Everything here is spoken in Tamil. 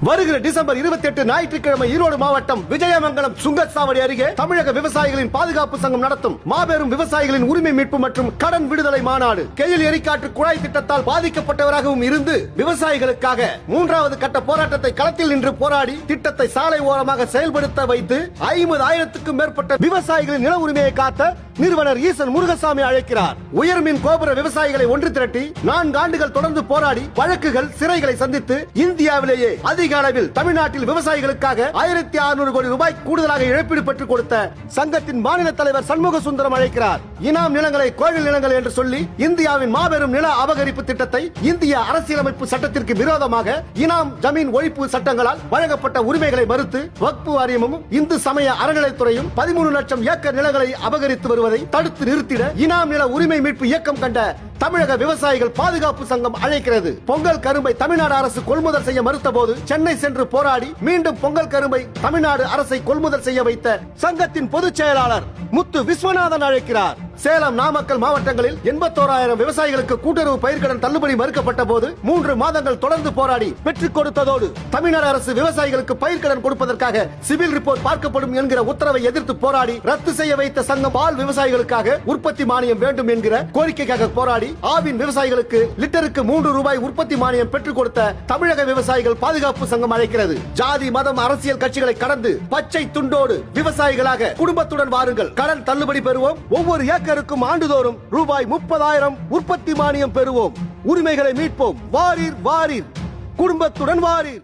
வருகிற டிசம்பர் 28 ஞாயிற்றுக்கிழமை ஈரோடு மாவட்டம் விஜயமங்கலம் சுங்கச்சாவடி அருகே தமிழக விவசாயிகளின் பாதுகாப்பு சங்கம் நடத்தும் மாபெரும் விவசாயிகளின் உரிமை மீட்பு மற்றும் கடன் விடுதலை மாநாடு. கெயில் எரிக்காற்று குழாய் திட்டத்தால் பாதிக்கப்பட்டவராகவும் இருந்து விவசாயிகளுக்காக 3வது கட்ட போராட்டத்தை களத்தில் நின்று போராடி திட்டத்தை சாலை ஓரமாக செயல்படுத்த வைத்து 50,000க்கும் மேற்பட்ட விவசாயிகளின் நில உரிமையை காத்த நிறுவனர் ஈசன் முருகசாமி அழைக்கிறார். உயர்மின் கோபுர விவசாயிகளை ஒன்று திரட்டி 4 ஆண்டுகள் தொடர்ந்து போராடி வழக்குகள் சிறைகளை சந்தித்து இந்தியாவிலேயே அதிக அளவில் தமிழ்நாட்டில் விவசாயிகளுக்காக 1,600 கோடி ரூபாய் கூடுதலாக இழப்பீடு பெற்றுக் கொடுத்த சங்கத்தின் மாநில தலைவர் சண்முக சுந்தரம் அழைக்கிறார். இனாம் நிலங்களை கோவில் நிலங்கள் என்று சொல்லி இந்தியாவின் மாபெரும் நில அபகரிப்பு திட்டத்தை இந்திய அரசியலமைப்பு சட்டத்திற்கு விரோதமாக இனாம் ஜமீன் ஒழிப்பு சட்டங்களால் வழங்கப்பட்ட உரிமைகளை மறுத்து வக்பு வாரியமும் இந்து சமய அறநிலைத்துறையும் 13 லட்சம் ஏக்கர் நிலங்களை அபகரித்து வருவதை தடுத்து நிறுத்திட இனாம் நில உரிமை மீட்பு இயக்கம் கண்ட தமிழக விவசாயிகள் பாதுகாப்பு சங்கம் அழைக்கிறது. பொங்கல் கரும்பை தமிழ்நாடு அரசு கொள்முதல் செய்ய மறுத்த போது சென்னை சென்று போராடி மீண்டும் பொங்கல் கரும்பை தமிழ்நாடு அரசை கொள்முதல் செய்ய வைத்த சங்கத்தின் பொதுச் செயலாளர் முத்து விஸ்வநாதன் அழைக்கிறார். சேலம் நாமக்கல் மாவட்டங்களில் 81,000 விவசாயிகளுக்கு கூட்டுறவு பயிர்க்கடன் தள்ளுபடி மறுக்கப்பட்ட போது 3 மாதங்கள் தொடர்ந்து போராடி பெற்றுக் கொடுத்ததோடு தமிழ்நாடு அரசு விவசாயிகளுக்கு பயிர்க்கடன் கொடுப்பதற்காக சிவில் ரிப்போர்ட் பார்க்கப்படும் என்கிற உத்தரவை எதிர்த்து போராடி ரத்து செய்ய வைத்த சங்கம் பால் விவசாயிகளுக்காக உற்பத்தி மானியம் வேண்டும் என்கிற கோரிக்கைக்காக போராடி ஆவின் விவசாயிகளுக்கு லிட்டருக்கு 3 ரூபாய் உற்பத்தி மானியம் பெற்றுக் கொடுத்த தமிழக விவசாயிகள் பாதுகாப்பு சங்கம் அழைக்கிறது. ஜாதி மதம் அரசியல் கட்சிகளை கடந்து பச்சை துண்டோடு விவசாயிகளாக குடும்பத்துடன் வாருங்கள், கடன் தள்ளுபடி பெறுவோம், ஒவ்வொரு ஏக்கருக்கும் ஆண்டுதோறும் ரூபாய் 30,000 உற்பத்தி மானியம் பெறுவோம், உரிமைகளை மீட்போம், வாரீர் வாரீர், குடும்பத்துடன் வாரீர்.